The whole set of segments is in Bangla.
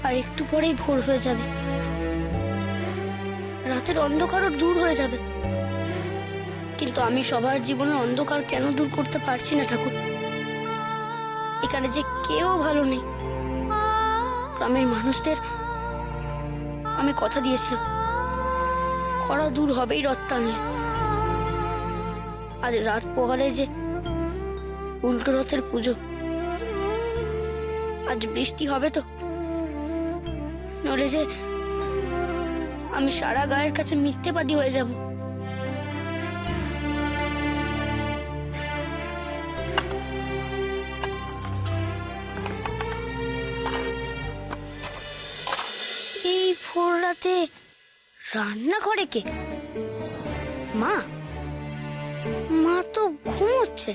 আর একটু পরেই ভোর হয়ে যাবে, রাতের অন্ধকারও দূর হয়ে যাবে। কিন্তু আমি সবার জীবনের অন্ধকার কেন দূর করতে পারছি না ঠাকুর? এখানে যে কেউ ভালো নেই। গ্রামের মানুষদের আমি কথা দিয়েছিলাম, খরা দূর হবেই রথ টানলে। আজ রাত পোহালে যে উল্টো রথের পুজো, আজ বৃষ্টি হবে তো, নইলে যে আমি সারা গায়ের কাছে মিথ্যেবাদী হয়ে যাব। এই ভোর রাতে রান্না করে কে? মা? মা তো ঘুমোচ্ছে।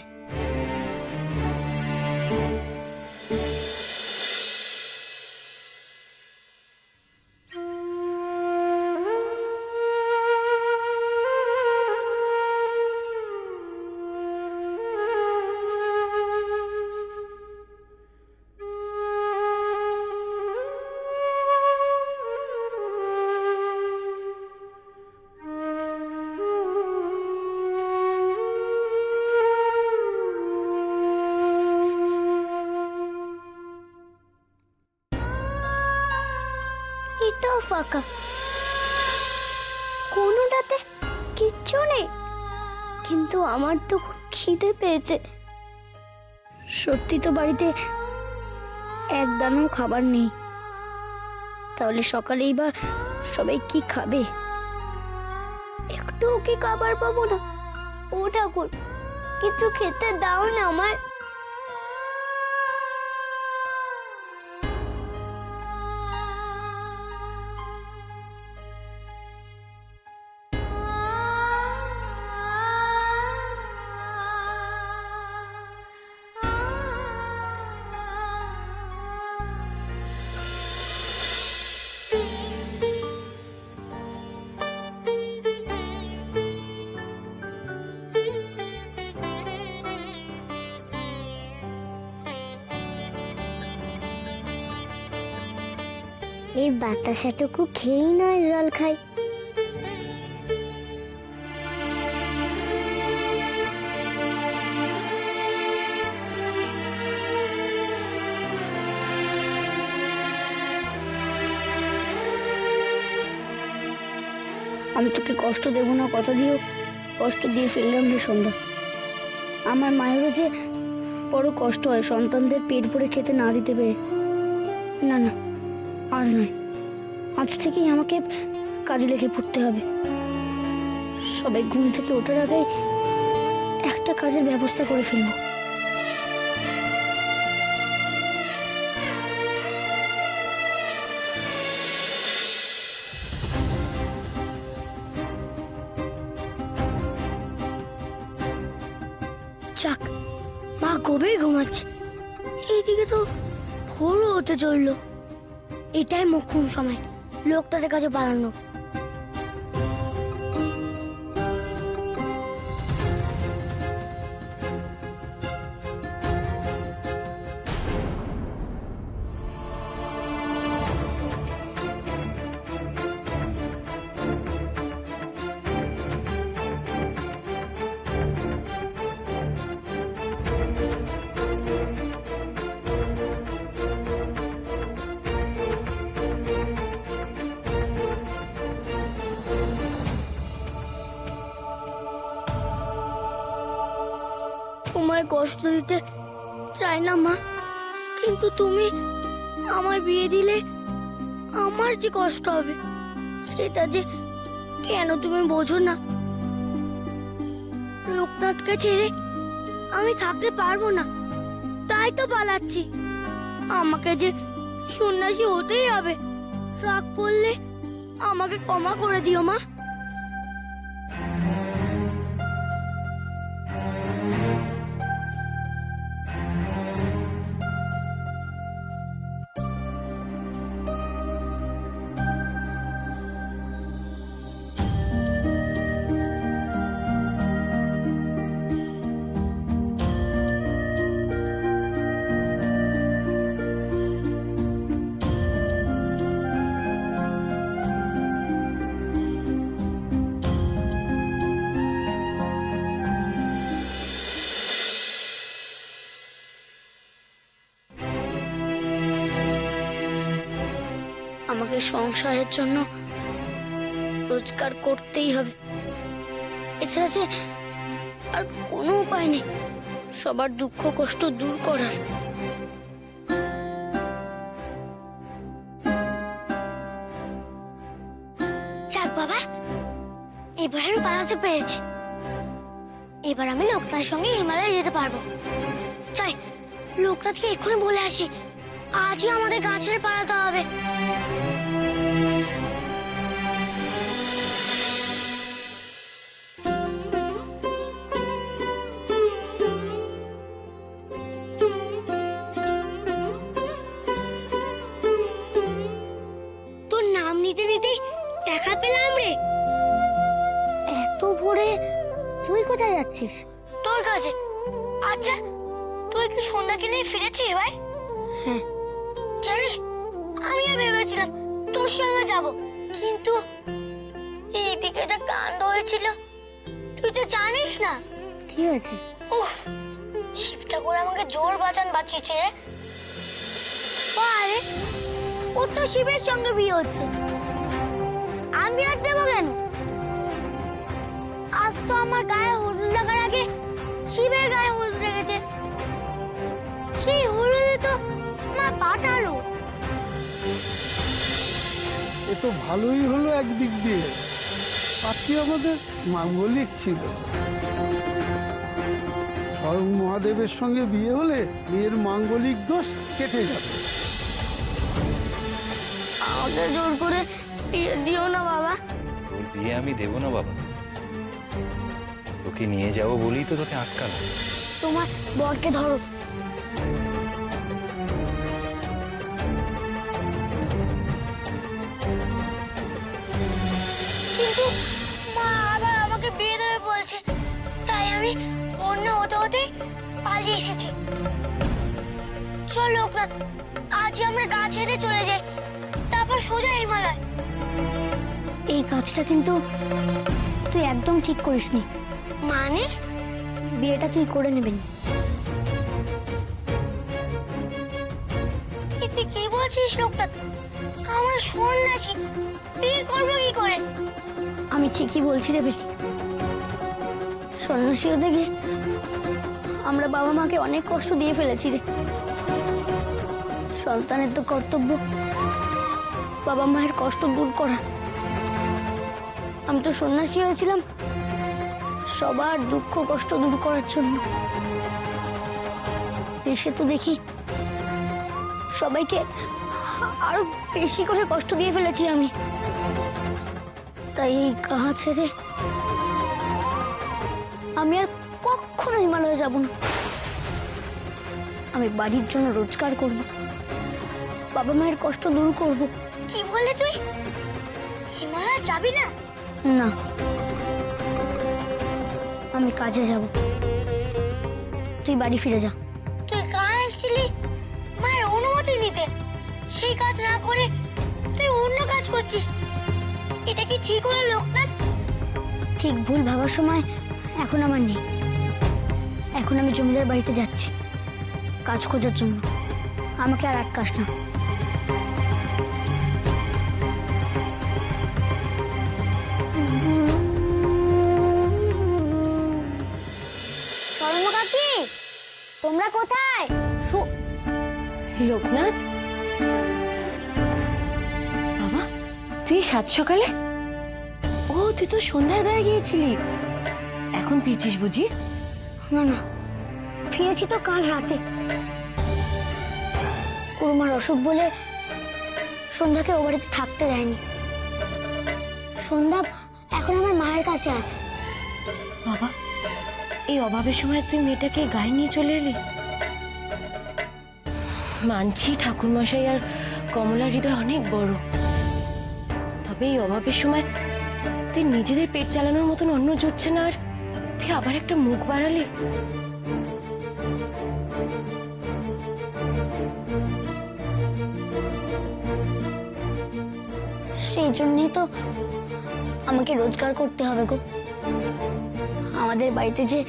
এটাও ফাঁকা, কোনোটাতে কিচ্ছু নেই। কিন্তু আমার তো খুব খিদে পেয়েছে। সত্যি তো বাড়িতে এক দানাও খাবার নেই, তাহলে সকালেই বা সবাই কি খাবে? একটুও কি খাবার পাবো না? ও ঠাকুর, কিছু খেতে দাও না আমার। এই বাতাসাটুকু খেয়েই নয় জল খাই। আমি তোকে কষ্ট দেব না কথা দিয়েও কষ্ট দিয়ে ফেললাম রে সন্ধ্যা। আমার মায়েরও যে বড় কষ্ট হয় সন্তানদের পেট ভরে খেতে না দিতে পেরে। না না, আজ নয়, আজ থেকেই আমাকে কাজে লেগে পড়তে হবে। সবাই ঘুম থেকে ওঠার আগে একটা কাজের ব্যবস্থা করে ফেলবো। যাক, মা কবেই ঘুমাচ্ছে। এইদিকে তো ভোরও হতে চললো। এটাই মোক্ষম সময় লোক তাদের কাছে পালানো। তোমায় কষ্ট দিতে চাই না মা, কিন্তু তুমি আমায় বিয়ে দিলে আমার যে কষ্ট হবে সেটা যে কেন তুমি বোঝো না। লোকনাথকে ছেড়ে আমি থাকতে পারবো না, তাই তো পালাচ্ছি। আমাকে যে সন্ন্যাসী হতেই হবে। রাগ পড়লে আমাকে ক্ষমা করে দিও মা। আমাকে সংসারের জন্য রোজগার করতেই হবে। এছাড়া যে আর কোনো উপায় নেই সবার দুঃখ কষ্ট দূর করার। যাক বাবা, এবার আমি পালাতে পেরেছি। এবার আমি লোকনাথের সঙ্গে হিমালয়ে যেতে পারবো। চাই লোকনাথকে এক্ষুনি বলে আসি, আজই আমাদের গাছের পালাতে হবে। তোর নাম নিতে নিতে দেখা পেলাম রে। এত ভোরে তুই কোথায় যাচ্ছিস? তোর কাছে। আচ্ছা, তুই কি সন্ধ্যাকে নিয়ে ফিরেছিস ভাই? হ্যাঁ। জানিস, আমিও ভেবেছিলাম তোর সঙ্গে যাব, কিন্তু এইদিকে যা কাণ্ড হয়েছিল তুই তো জানিস না। কি হয়েছে? উফ, শিব ঠাকুর আমাকে জোর বাঁচিয়েছে রে। আরে, ও তো শিবের সঙ্গে বিয়ে হচ্ছে, আমি আর দেবো কেন? আজ তো আমার গায়ে হলুদ লাগার আগে শিবের গায়ে হলুদ লেগেছে। সেই হলুদে তো আমার পাঠালো। এ তো ভালোই হলো একদিক দিয়ে, পাত্রী আমাদের মাঙ্গলিক ছিল। স্বয়ং মহাদেবের সঙ্গে বিয়ে হলে মেয়ের মাঙ্গলিক দোষ কেটে যাবে। আমাকে জোর করে বিয়ে দিও না বাবা। তোর বিয়ে আমি দেবো না বাবা, তোকে নিয়ে যাবো বলেই তো তোকে আটকানো। তোমার বরকে ধরো। কিন্তু মা আবার আমাকে বিয়ে দেবে বলছে, তাই আমি অন্য হতে হতে পালিয়ে এসেছি। চল লোকনাথ, আজ আমরা গা ছেড়ে চলে যাই, তারপর সোজা হিমালয়। এই কাজটা কিন্তু তুই একদম ঠিক করিসনি। মানে? বিয়েটা তুই করে নেবেন। তুই কি বলছিস লোকনাথ? আমরা সন্ন্যাসী, বিয়ে করবো কি করে? আমি ঠিকই বলছি রে বেলি। সন্ন্যাসী হতে গিয়ে আমরা বাবা মাকে অনেক কষ্ট দিয়ে ফেলেছি রে। সন্তানের তো কর্তব্য বাবা মায়ের কষ্ট দূর করা। আমি তো সন্ন্যাসী হয়েছিলাম সবার দুঃখ কষ্ট দূর করার জন্য। এসে তো দেখি সবাইকে আরো বেশি করে কষ্ট দিয়ে ফেলেছি আমি। তাই এই গা ছেড়ে আমি আর কখনো হিমালয়ে যাব না। আমি বাড়ির জন্য রোজগার করব, বাবা মায়ের কষ্ট দূর করব। কি বলে তুই? হিমালয় যাবি না? না, আমি কাজে যাব। তুই বাড়ি ফিরে যা। তুই কাজ এসেছিলি মায়ের অনুমতি নিতে, সেই কাজ না করে তুই অন্য কাজ করছিস। এটা কি ঠিক হলো লোকনাথ? ঠিক ভুল ভাবার সময় এখন আমার নেই। এখন আমি জমিদার বাড়িতে যাচ্ছি কাজ খোঁজার জন্য। আমাকে আর আটকাস না। স্বর্ণ কাকি, তোমরা কোথায়? লোকনাথ, বাবা তুই সাত সকালে? ও, তুই তো সন্ধ্যার গায়ে গিয়েছিলি, এখন ফিরছিস বুঝি? না না, ফিরেছি তো কাল রাতে। কুরুমার অসুখ বলে সন্ধ্যাকে ও বাড়িতে থাকতে দেয়নি। সন্ধ্যা এখন আমার মায়ের কাছে আছে। বাবা, এই অভাবের সময় তুই মেয়েটাকে গায়ে নিয়ে চলে এলি। মানছি ঠাকুরমশাই আর কমলার হৃদয় অনেক বড়, তবে এই অভাবের সময় তুই নিজেদের পেট চালানোর মতন অন্ন জুটছে না, আর তুই আবার একটা মুখ বাড়ালি। সেই জন্যই তো আমাকে রোজগার করতে হবে গো। আমাদের বাড়িতে যে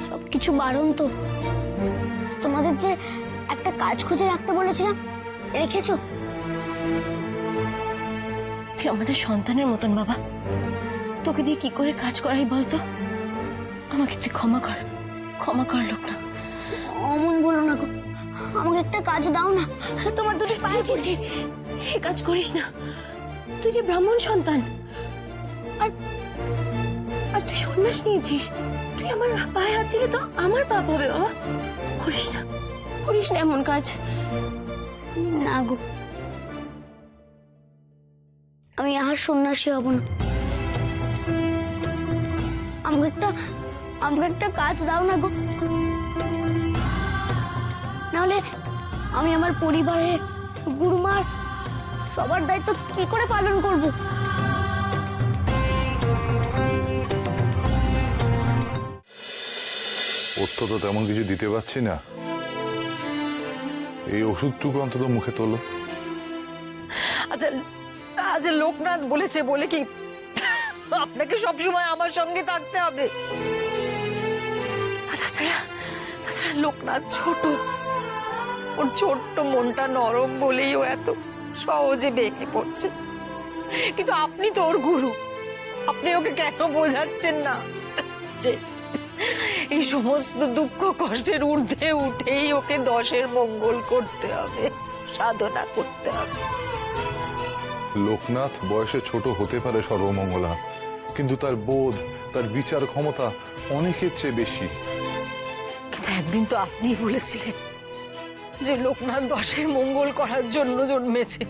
সবকিছু বারণ, তো তোমাদের যে একটা কাজ খুঁজে রাখতে বলেছিলাম, রেখেছো? তুই আমাদের সন্তানের মতন বাবা, তোকে দিয়ে কি করে কাজ করাই বলতো? আমাকে তুই ক্ষমা কর লোকনাথ। অমন বলো না গো, আমাকে একটা কাজ দাও না, তোমার দুটো পায়ে ছি ছি, এ কাজ করিস না। তুই যে ব্রাহ্মণ সন্তান, আর আর তুই সন্ন্যাস নিয়েছিস, তুই আমার পায়ে হাত দিলে তো আমার পাপ হবে বাবা। করিস না এমন কাজ। না গো, আমি আর সন্ন্যাসী হব না। আমাকে একটা কাজ দাও না গো, নাহলে আমি আমার পরিবারের, গুরুমার সবার দায়িত্ব কি করে পালন করব? ওর তো তেমন কিছু দিতে পারছি না, এই ওষুধটুকু অন্তত মুখে তোলো। আচ্ছা লোকনাথ বলেছে বলে কি আপনাকে সবসময় আমার সঙ্গে থাকতে হবে? তাছাড়া লোকনাথ ছোট, ওর ছোট্ট মনটা নরম বলেই ও এত সহজে ভেঙে পড়ছে। কিন্তু আপনি তো ওর গুরু, আপনি ওকে কেন বোঝাচ্ছেন না যে এই সমস্ত দুঃখ কষ্টের ঊর্ধ্বে উঠেই ওকে দশের মঙ্গল করতে হবে, সাধনা করতে হবে? লোকনাথ বয়সে ছোট হতে পারে সর্বমঙ্গলা, কিন্তু তার বোধ, তার বিচার ক্ষমতা অনেকের চেয়ে বেশি। কিন্তু একদিন তো আপনিই বলেছিলেন যে লোকনাথ দশের মঙ্গল করার জন্য জন্মেছে।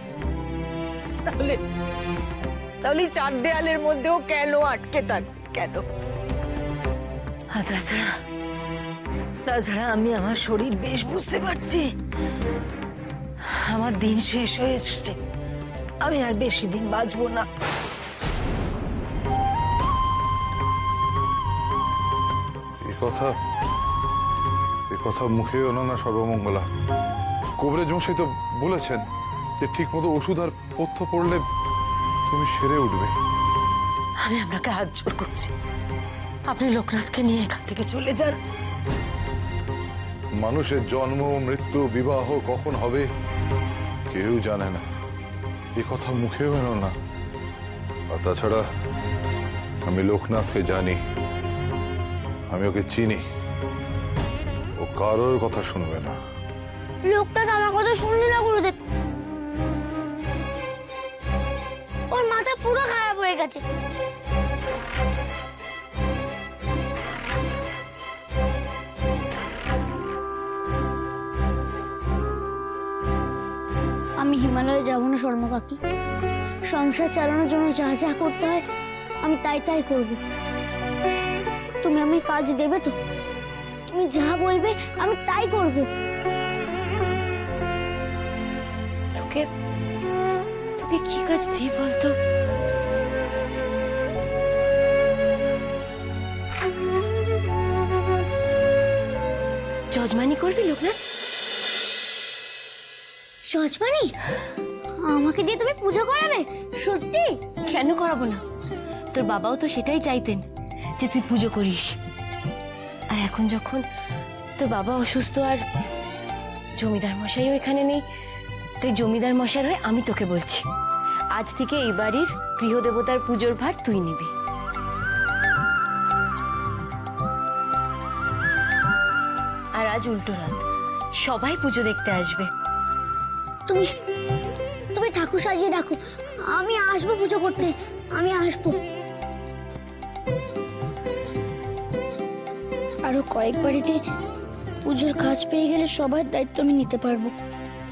তাহলে এই চার দেয়ালের মধ্যেও কেন আটকে থাকবে, কেন? আর তাছাড়া আমি আমার শরীর বেশ বুঝতে পারছি, আমার দিন শেষ হয়ে এসছে, আমি আর বেশি দিন বাঁচবো না। এ কথা মুখে এলো না সর্বমঙ্গলা। কবিরাজ মশাই তো বলেছেন যে ঠিক মতো ওষুধ আর পথ্য পড়লে তুমি সেরে উঠবে। আমি আপনাকে হাত জোড় করছি, আপনি লোকনাথকে নিয়ে এখান থেকে চলে যান। মানুষের জন্ম, মৃত্যু, বিবাহ কখন হবে কেউ জানে না, এ কথা মুখেও এলো না। আর তাছাড়া আমি লোকনাথকে জানি, আমি ওকে চিনি, ও কারোর কথা শুনবে না। লোকটা তো আমার কথা শুনলি না গুরুদেব, ওর মাথা পুরো খারাপ হয়ে গেছে। আমি হিমালয়ে যাব না শর্মা কাকি, সংসার চালানোর জন্য যা যা করতে হয় আমি তাই করব। তুমি আমি কাজ দেবে তো? তুমি যা বলবে আমি তাই করব। তোকে কি কাজ দিই বলতো? যজমানি করবি লোকনাথ? যজমানি? আমাকে দিয়ে তুমি পুজো করাবে? সত্যি? কেন করাবো না? তোর বাবাও তো সেটাই চাইতেন যে তুই পুজো করিস। আর এখন যখন তোর বাবা অসুস্থ আর জমিদার মশাইও এখানে নেই, তাই জমিদার মশাইয়ের হয়ে আমি তোকে বলছি, আজ থেকে এই বাড়ির গৃহদেবতার পুজোর ভার তুই নিবি। আর আজ উল্টো রাত, সবাই পুজো দেখতে আসবে। তুমি ঠাকুর সাজিয়ে ডাকো, আমি আসবো পুজো করতে, আমি আসবো। আরো কয়েক বাড়িতে পুজোর কাজ পেয়ে গেলে সবার দায়িত্ব আমি নিতে পারবো।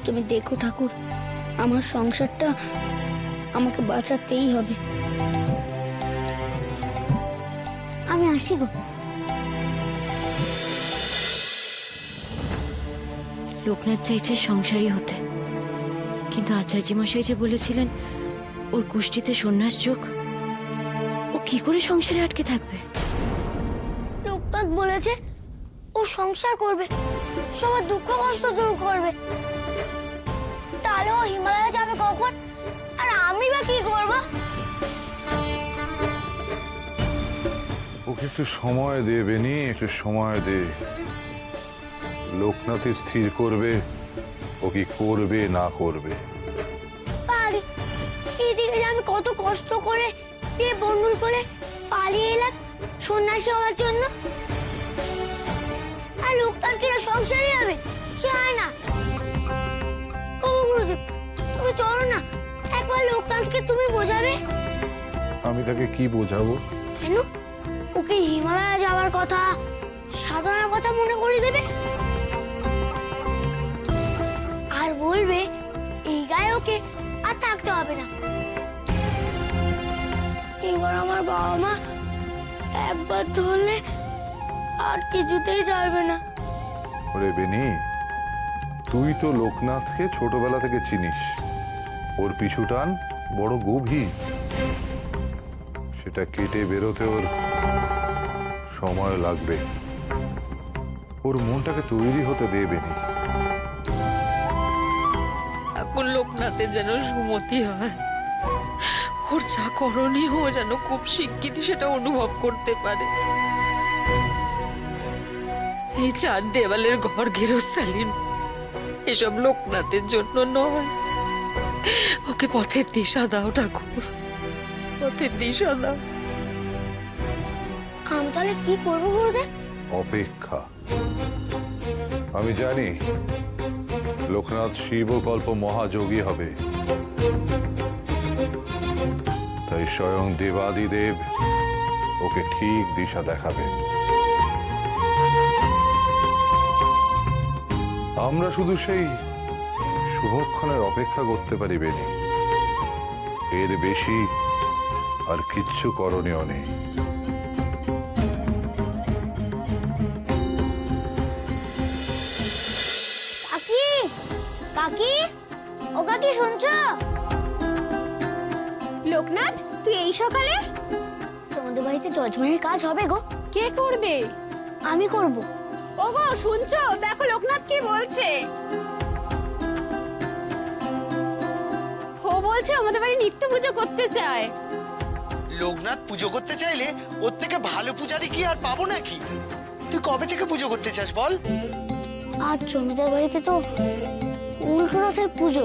তুমি দেখো ঠাকুর, আমার সংসারটা আমাকে বাঁচাতেই হবে। আমি আসি গো। লোকনাথ চাইছে সংসারী হতে, কিন্তু আচার্য মশাই যে বলেছিলেন ওর কুষ্ঠিতে সন্ন্যাস যোগ, ও কি করে সংসারে আটকে থাকবে? লোকনাথ বলেছে ও সংসার করবে, সবার দুঃখ কষ্ট দূর করবে। তাহলে ও হিমালয়ে যাবে কখন? আর আমি বা কি করব? ওকে একটু সময় দে বেনি, একটু সময় দে। লোকনাথই স্থির করবে ও কি করবে না করবে। কষ্ট করে বিয়ে বন্ধুর করে পালিয়ে এলাম সন্ন্যাসী হওয়ার জন্য। আর লোকটার কিনা সংসারই হবে, সে হয় না। ও গুরুদেব, তুমি চলো না, একবার লোকনাথকে তুমি বোঝাবে। আমি তাকে কি বোঝাবো? কেন? ওকে হিমালয়ে যাওয়ার কথা, সাধনার কথা মনে করিয়ে দেবে। আর বলবে এই গায়ে ওকে আর থাকতে হবে না। এবার আমার বাবা মা একবার ধরলে আর কিছুতেই ছাড়বে না। ওরে বেনি, তুই তো লোকনাথকে ছোটবেলা থেকে চিনিস। ওর পিছু টান বড় গভীর, সেটা কেটে বেরোতে ওর সময় লাগবে। ওর মনটাকে তৈরি হতে দে বেনি। এখন লোকনাথের যেন সুমতি হয়, ওর যা করণীয় ও যেন খুব শিগগিরই সেটা অনুভব করতে পারে। এই চার দেওয়ালের ঘর গেরস্থালির এসব লোকনাথের জন্য নয়। ওকে পথের দিশা দাও ঠাকুর, পথের দিশা দাও। আমি তাহলে কি করবো গুরুদেব? অপেক্ষা। আমি জানি লোকনাথ শিবকল্প মহাযোগী হবে, তাই স্বয়ং দেবাদিদেব ওকে ঠিক দিশা দেখাবে। আমরা শুধু সেই শুভক্ষণের অপেক্ষা করতে পারি বেনি, এর বেশি আর কিচ্ছু করণীয় নেই। কাকি, কাকি, ও কাকি শুনছো? লোকনাথ, তুই এই সকালে? তোমাদের বাড়িতে যজমানের কাজ হবে গো। কে করবে? আমি করব। ওগো শুনছো? দেখো লোকনাথ কি বলছে। ও বলছে আমাদের বাড়ি নিত্য পুজো করতে চায়। লোকনাথ পুজো করতে চাইলে ওর থেকে ভালো পূজারি কি আর পাবো নাকি? তুই কবে থেকে পুজো করতে চাস বল? আজ জমিদার বাড়িতে তো উল্টো রথের পুজো।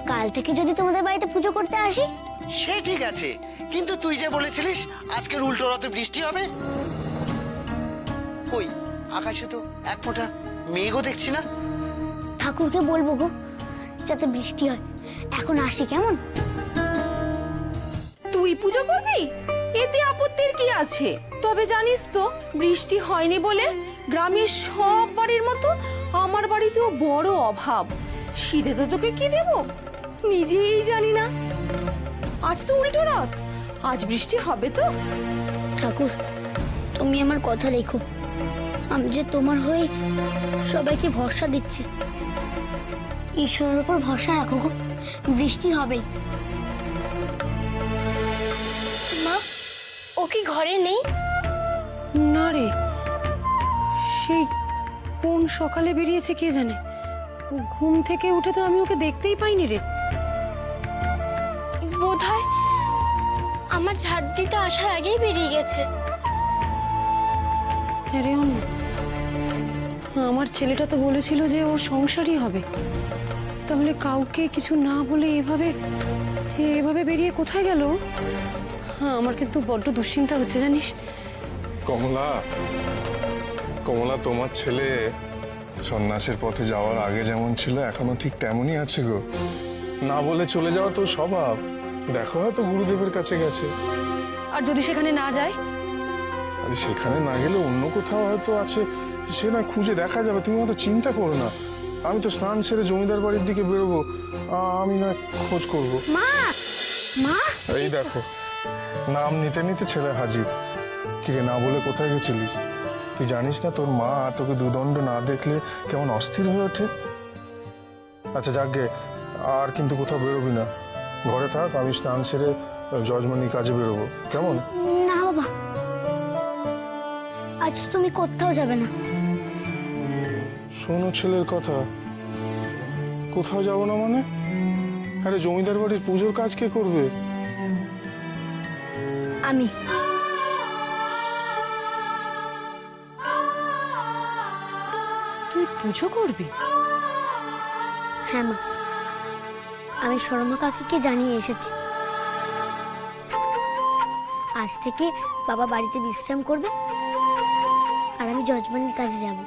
কাল থেকে যদি তোমাদের বাড়িতে পুজো করতে আসি। সে ঠিক আছে, কিন্তু তুই যে বলেছিলিস আজকের উল্টো রথে বৃষ্টি হবে। কই আকাশে তো এক ফোঁটা মেঘও দেখছি না। ঠাকুরকে বলবো গো যাতে বৃষ্টি হয়। এখন আসি কেমন? তুই পুজো করবি? এতে আপত্তির কি আছে? তবে জানিস তো, বৃষ্টি হয়নি বলে গ্রামের সব বাড়ির মতো আমার বাড়িতেও বড় অভাব। শীতে তো তোকে কি দেব নিজেই জানি না। আজ তো উল্টো রথ, আজ বৃষ্টি হবে তো? ঠাকুর, তুমি আমার কথা রেখো। আমি যে তোমার হয়ে সবাইকে ভরসা দিচ্ছি। ঈশ্বরের উপর ভরসা রাখো গো, বৃষ্টি হবেই। মা, ও কি ঘরে নেই? না রে, সেই কোন সকালে বেরিয়েছে কে জানে। ঘুম থেকে উঠে তো আমি ওকে দেখতেই পাইনি রে। বোধহয় আমার ঝাড় দিতে আসার আগেই বেরিয়ে গেছে। আরে অন্য, আমার ছেলেটা তো বলেছিল যে ও সংসারই হবে। তাহলে কাউকে কিছু না বলে এভাবে এভাবে বেরিয়ে কোথায় গেল? হ্যাঁ, আমার কিন্তু বড্ড দুশ্চিন্তা হচ্ছে জানিস। কমলা, কমলা, তোমার ছেলে সন্ন্যাসের পথে যাওয়ার আগে যেমন ছিল এখনো ঠিক তেমনই আছে গো। না বলে চলে যাওয়া তো স্বভাব। দেখো হয়তো গুরুদেবের কাছে গেছে। আর যদি সেখানে না যায়? আরে সেখানে না গেলে অন্য কোথাও হয়তো আছে, সে না খুঁজে দেখা যাবে। তুমি হয়তো চিন্তা করো না। আমি তো স্নান সেরে জমিদার বাড়ির দিকে বেরোবো, আমি না খোঁজ করবো। মা, মা, এই দেখো, নাম নিতে নিতে ছেলে হাজির। কি রে, না বলে কোথায় গেছিলিস? তুই জানিস না তোর মা তোকে দুদণ্ড না দেখলে কেমন অস্থির হয়ে ওঠে? আচ্ছা যাকগে, আর কিন্তু কোথাও বেরোবি না। ঘরে থাক, আমি স্নান সেরে যজমানি কাজে বেরোবো, কেমন? না বাবা, আজ তুমি কোথাও যাবে না। শোনো ছেলের কথা। কোথাও যাবো না মানে? আরে জমিদার বাড়ির পুজোর কাজ কে করবে? আমি। তুই পুজো করবি? হ্যাঁ মা, আমি শর্মা কাকিকে জানিয়ে এসেছি। আজ থেকে বাবা বাড়িতে বিশ্রাম করবে আর আমি যজমানির কাছে যাব।